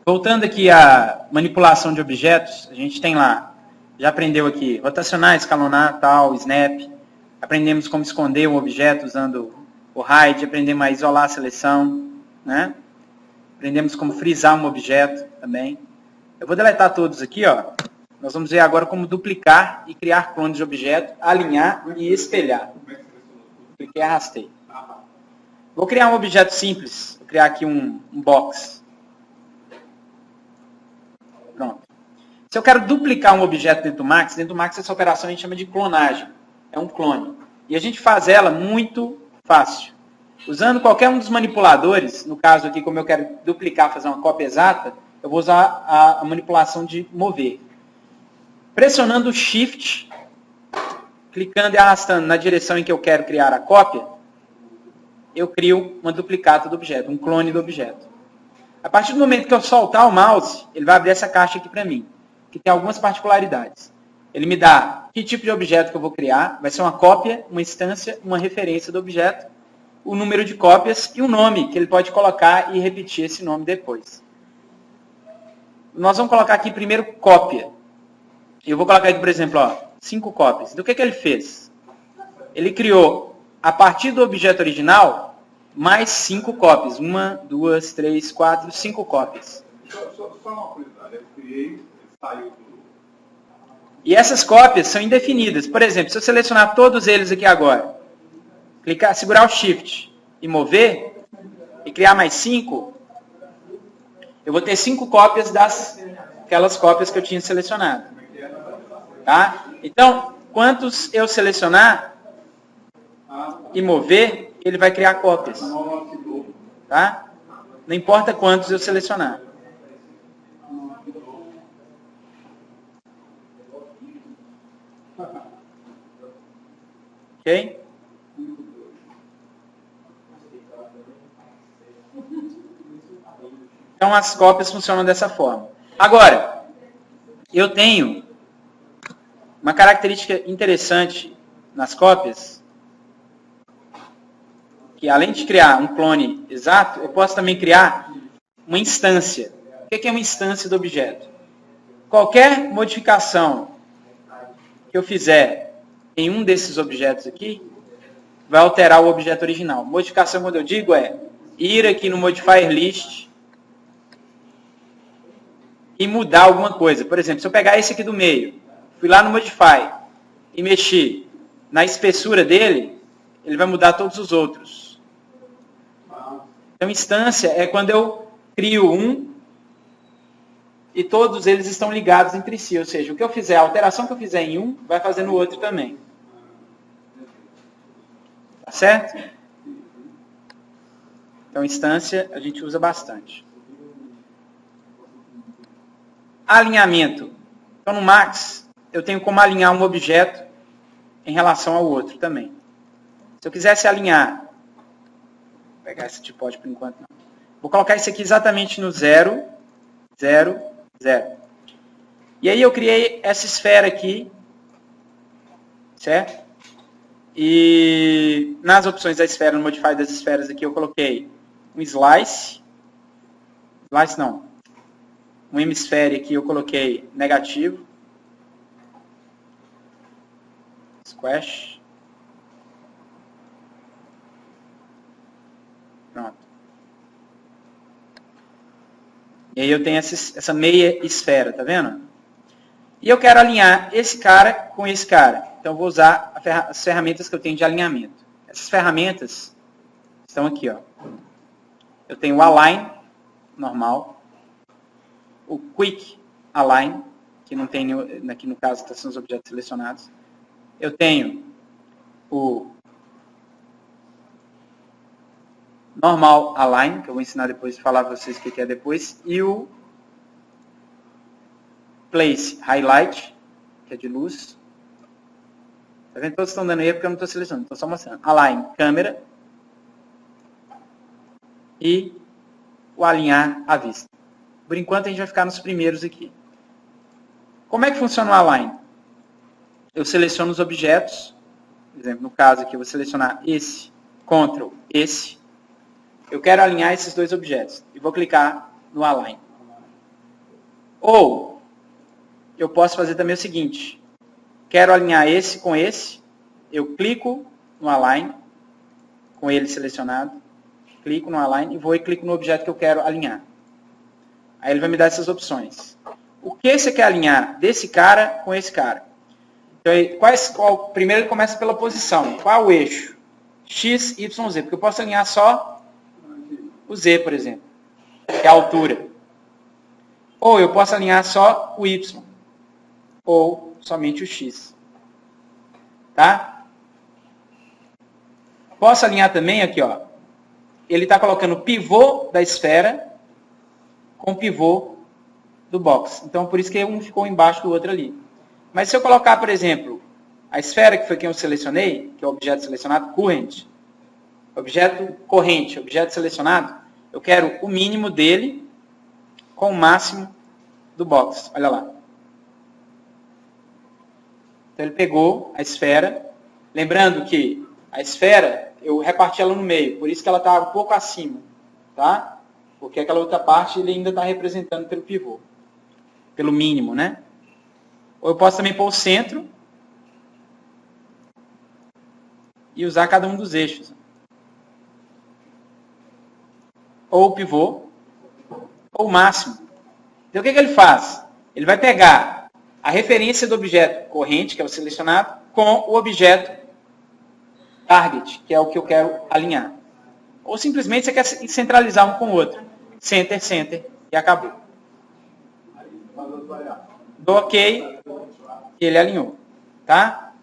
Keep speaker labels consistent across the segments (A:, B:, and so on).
A: Voltando aqui à manipulação de objetos, a gente tem lá, já aprendeu aqui, rotacionar, escalonar, tal, snap. Aprendemos como esconder um objeto usando o hide, aprendemos a isolar a seleção, né? Aprendemos como frisar um objeto também. Eu vou deletar todos aqui, ó. Nós vamos ver agora como duplicar e criar clones de objeto, alinhar e espelhar. Cliquei e arrastei. Vou criar um objeto simples. Vou criar aqui um box. Pronto. Se eu quero duplicar um objeto dentro do Max essa operação a gente chama de clonagem. É um clone. E a gente faz ela muito fácil. Usando qualquer um dos manipuladores, no caso aqui, como eu quero duplicar, fazer uma cópia exata, eu vou usar a manipulação de mover. Pressionando o Shift, clicando e arrastando na direção em que eu quero criar a cópia, eu crio uma duplicata do objeto, um clone do objeto. A partir do momento que eu soltar o mouse, ele vai abrir essa caixa aqui para mim, que tem algumas particularidades. Ele me dá que tipo de objeto que eu vou criar, vai ser uma cópia, uma instância, uma referência do objeto, o número de cópias e o nome, que ele pode colocar e repetir esse nome depois. Nós vamos colocar aqui primeiro cópia. Eu vou colocar aqui, por exemplo, 5 cópias. Do que ele fez? Ele criou, a partir do objeto original, mais 5 cópias. 1, 2, 3, 4, 5 cópias.
B: Só uma curiosidade. Eu criei, saiu tudo.
A: E essas cópias são indefinidas. Por exemplo, se eu selecionar todos eles aqui agora, clicar, segurar o Shift e mover, e criar mais 5, eu vou ter 5 cópias daquelas cópias que eu tinha selecionado. Tá? Então, quantos eu selecionar e mover, ele vai criar cópias. Tá? Não importa quantos eu selecionar. Ok? Então, as cópias funcionam dessa forma. Agora, eu tenho uma característica interessante nas cópias, que além de criar um clone exato, eu posso também criar uma instância. O que é uma instância do objeto? Qualquer modificação que eu fizer em um desses objetos aqui, vai alterar o objeto original. Modificação, quando eu digo, é ir aqui no Modifier List e mudar alguma coisa. Por exemplo, se eu pegar esse aqui do meio, fui lá no Modify e mexi na espessura dele, ele vai mudar todos os outros. Então, instância é quando eu crio um e todos eles estão ligados entre si. Ou seja, o que eu fizer, a alteração que eu fizer em um, vai fazer no outro também. Tá certo? Então, instância a gente usa bastante. Alinhamento. Então, no Max, eu tenho como alinhar um objeto em relação ao outro também. Se eu quisesse alinhar, vou pegar esse tipóide por enquanto não. Vou colocar isso aqui exatamente no 0, 0, 0. E aí eu criei essa esfera aqui, certo? E nas opções da esfera, no Modify das esferas aqui, eu coloquei um slice. Slice não. Um hemisfério aqui eu coloquei negativo. Squash. Pronto. E aí eu tenho essa meia esfera, tá vendo? E eu quero alinhar esse cara com esse cara. Então eu vou usar as ferramentas que eu tenho de alinhamento. Essas ferramentas estão aqui, ó. Eu tenho o Align, normal. O Quick Align, que não tem, aqui no caso, são os objetos selecionados. Eu tenho o Normal Align, que eu vou ensinar depois, falar para vocês o que é depois. E o Place Highlight, que é de luz. Tá vendo? Todos estão dando erro porque eu não estou selecionando, estou só mostrando. Align, câmera. E o alinhar à vista. Por enquanto a gente vai ficar nos primeiros aqui. Como é que funciona o Align? Eu seleciono os objetos. Por exemplo, no caso aqui eu vou selecionar esse, Ctrl, esse. Eu quero alinhar esses dois objetos. E vou clicar no Align. Ou, eu posso fazer também o seguinte, quero alinhar esse com esse, eu clico no Align, com ele selecionado, clico no Align e vou e clico no objeto que eu quero alinhar. Aí ele vai me dar essas opções. O que você quer alinhar desse cara com esse cara? Então, primeiro ele começa pela posição. Qual o eixo? X, Y, Z. Porque eu posso alinhar só o Z, por exemplo, que é a altura. Ou eu posso alinhar só o Y. Ou somente o X. Tá? Posso alinhar também aqui, ó. Ele está colocando o pivô da esfera com o pivô do box. Então, por isso que um ficou embaixo do outro ali. Mas se eu colocar, por exemplo, a esfera que foi quem eu selecionei, que é o objeto selecionado, current, objeto corrente, objeto selecionado, eu quero o mínimo dele com o máximo do box. Olha lá. Então, ele pegou a esfera. Lembrando que a esfera, eu reparti ela no meio, por isso que ela está um pouco acima. Tá? Porque aquela outra parte ele ainda está representando pelo pivô. Pelo mínimo, né? Ou eu posso também pôr o centro e usar cada um dos eixos. Ou o pivô, ou o máximo. Então, o que ele faz? Ele vai pegar a referência do objeto corrente, que é o selecionado, com o objeto target, que é o que eu quero alinhar. Ou simplesmente você quer centralizar um com o outro. Center, center, e acabou. Dou OK, e ele alinhou. Tá?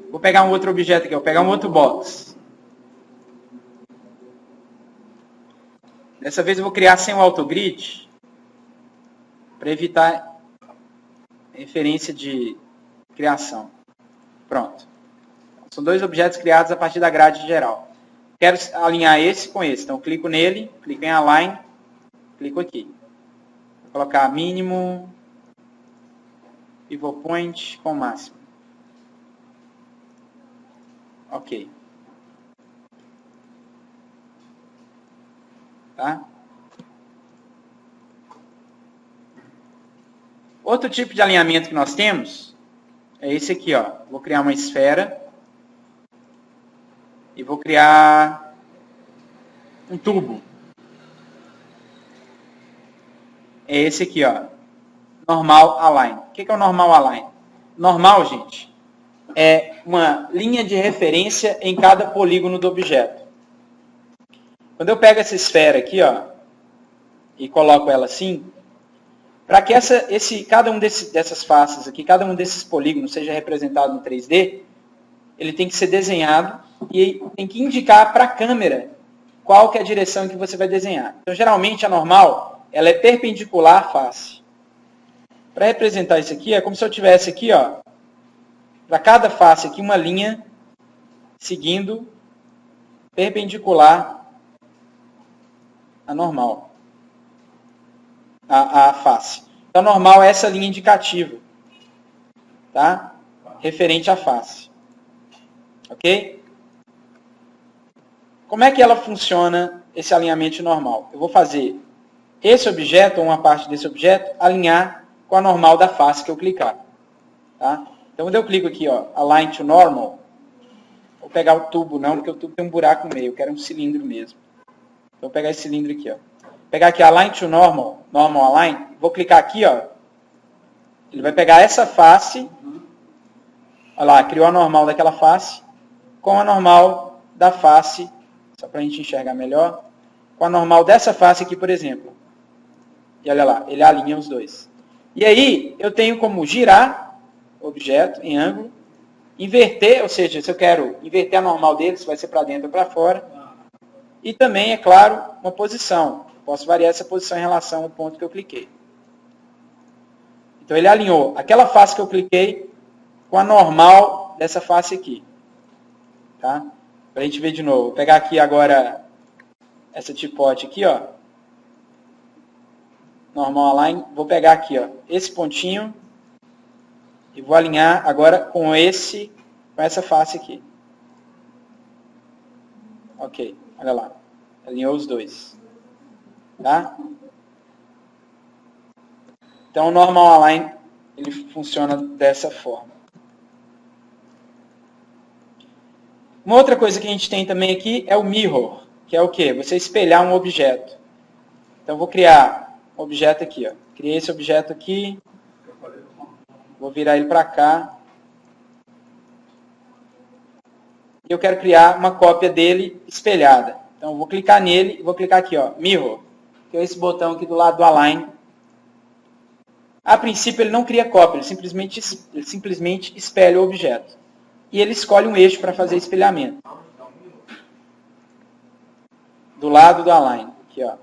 A: Vou pegar um outro objeto aqui, vou pegar um outro box. Dessa vez eu vou criar sem o autogrid, para evitar referência de criação. Pronto. São dois objetos criados a partir da grade geral. Quero alinhar esse com esse. Então, clico nele, clico em Align, clico aqui. Vou colocar mínimo, pivot point com máximo. Ok. Tá? Outro tipo de alinhamento que nós temos é esse aqui, ó. Vou criar uma esfera e vou criar um tubo. É esse aqui, ó. Normal Align. O que é o Normal Align? Normal, gente, é uma linha de referência em cada polígono do objeto. Quando eu pego essa esfera aqui, ó, e coloco ela assim, para que cada um dessas faces aqui, cada um desses polígonos seja representado no 3D, ele tem que ser desenhado e tem que indicar para a câmera qual que é a direção que você vai desenhar. Então, geralmente, a normal, ela é perpendicular à face. Para representar isso aqui, é como se eu tivesse aqui, ó, para cada face aqui, uma linha seguindo perpendicular à normal, à face. Então, a normal é essa linha indicativa, tá? Referente à face. Ok? Como é que ela funciona, esse alinhamento normal? Eu vou fazer esse objeto, ou uma parte desse objeto, alinhar com a normal da face que eu clicar. Tá? Então, quando eu clico aqui, ó, Align to Normal, vou pegar o tubo, não, porque o tubo tem um buraco no meio, eu quero um cilindro mesmo. Então, vou pegar esse cilindro aqui, ó. Vou pegar aqui Align to Normal, Normal Align, vou clicar aqui, ó. Ele vai pegar essa face, olha lá, criou a normal daquela face, com a normal da face, só para a gente enxergar melhor, com a normal dessa face aqui, por exemplo. E olha lá, ele alinha os dois. E aí, eu tenho como girar o objeto em ângulo, inverter, ou seja, se eu quero inverter a normal dele, se vai ser para dentro ou para fora. E também, é claro, uma posição. Posso variar essa posição em relação ao ponto que eu cliquei. Então, ele alinhou aquela face que eu cliquei com a normal dessa face aqui. Tá? Para a gente ver de novo. Vou pegar aqui agora essa tipote aqui, ó. Normal Align. Vou pegar aqui, ó, esse pontinho e vou alinhar agora com essa face aqui. Ok, olha lá. Alinhou os dois. Tá? Então, o normal align ele funciona dessa forma. Uma outra coisa que a gente tem também aqui é o mirror, que é o quê? Você espelhar um objeto. Então, eu vou criar um objeto aqui. Ó. Criei esse objeto aqui. Vou virar ele para cá. E eu quero criar uma cópia dele espelhada. Então, eu vou clicar nele e vou clicar aqui, ó, Mirror, que é esse botão aqui do lado do Align. A princípio, ele não cria cópia, ele simplesmente espelha o objeto. E ele escolhe um eixo para fazer espelhamento. Do lado do Align, aqui, ó,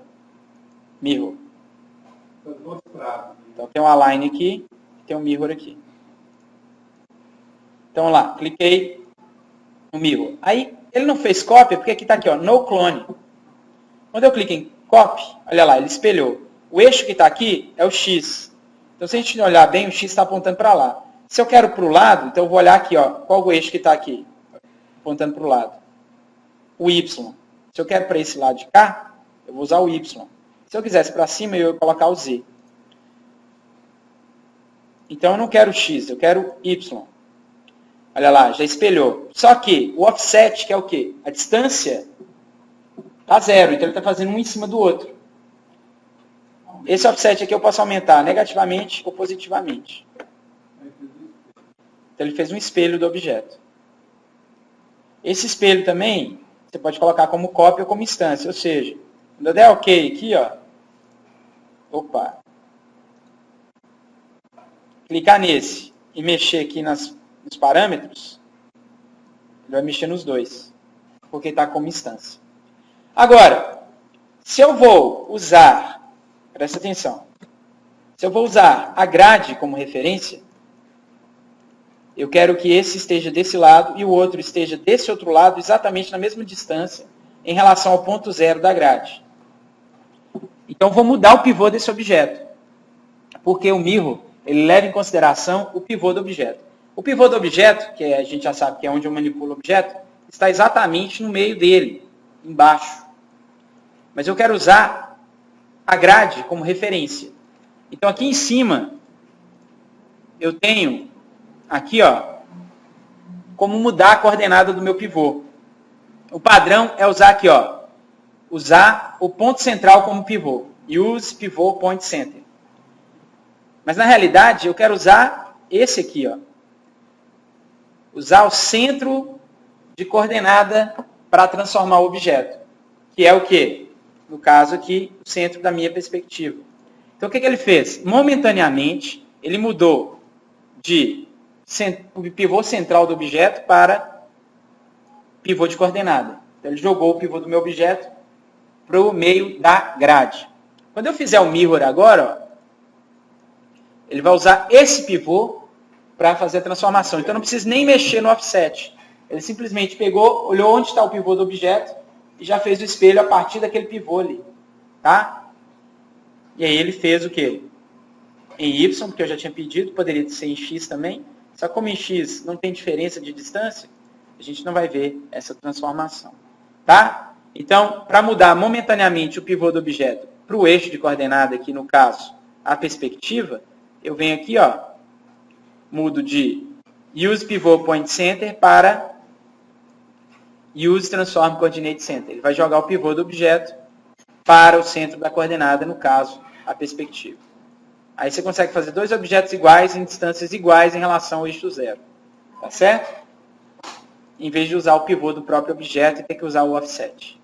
A: Mirror. Então, tem um Align aqui, tem um Mirror aqui. Então, lá, cliquei no Mirror. Aí, ele não fez cópia, porque aqui está aqui, ó, No Clone. Quando eu clico em Copy, olha lá, ele espelhou. O eixo que está aqui é o X. Então, se a gente olhar bem, o X está apontando para lá. Se eu quero para o lado, então eu vou olhar aqui, ó, qual o eixo que está aqui, apontando para o lado. O Y. Se eu quero para esse lado de cá, eu vou usar o Y. Se eu quisesse para cima, eu ia colocar o Z. Então, eu não quero o X, eu quero Y. Olha lá, já espelhou. Só que o offset, que é o quê? A distância está zero, então ele está fazendo um em cima do outro. Esse offset aqui eu posso aumentar negativamente ou positivamente. Então ele fez um espelho do objeto. Esse espelho também, você pode colocar como cópia ou como instância. Ou seja, quando eu der OK aqui, ó, opa, clicar nesse e mexer aqui nos parâmetros, ele vai mexer nos dois, porque está como instância. Agora, se eu vou usar, presta atenção, se eu vou usar a grade como referência, eu quero que esse esteja desse lado e o outro esteja desse outro lado, exatamente na mesma distância, em relação ao ponto zero da grade. Então, vou mudar o pivô desse objeto, porque o mirror, ele leva em consideração o pivô do objeto. O pivô do objeto, que a gente já sabe que é onde eu manipulo o objeto, está exatamente no meio dele, embaixo. Mas eu quero usar a grade como referência. Então, aqui em cima, eu tenho, aqui, ó, como mudar a coordenada do meu pivô. O padrão é usar aqui, ó, usar o ponto central como pivô. Use Pivot Point Center. Mas, na realidade, eu quero usar esse aqui, ó. Usar o centro de coordenada para transformar o objeto. Que é o quê? No caso aqui, o centro da minha perspectiva. Então, o que ele fez? Momentaneamente, ele mudou de pivô central do objeto para pivô de coordenada. Então, ele jogou o pivô do meu objeto para o meio da grade. Quando eu fizer o mirror agora, ó, ele vai usar esse pivô para fazer a transformação. Então, não precisa nem mexer no offset. Ele simplesmente pegou, olhou onde está o pivô do objeto e já fez o espelho a partir daquele pivô ali. Tá? E aí ele fez o quê? Em Y, porque eu já tinha pedido, poderia ser em X também. Só que como em X não tem diferença de distância, a gente não vai ver essa transformação. Tá? Então, para mudar momentaneamente o pivô do objeto para o eixo de coordenada, aqui no caso, a perspectiva, eu venho aqui, ó, mudo de Use Pivot Point Center para Use Transform Coordinate Center. Ele vai jogar o pivô do objeto para o centro da coordenada, no caso, a perspectiva. Aí você consegue fazer dois objetos iguais em distâncias iguais em relação ao eixo zero. Tá certo? Em vez de usar o pivô do próprio objeto e ter que usar o offset.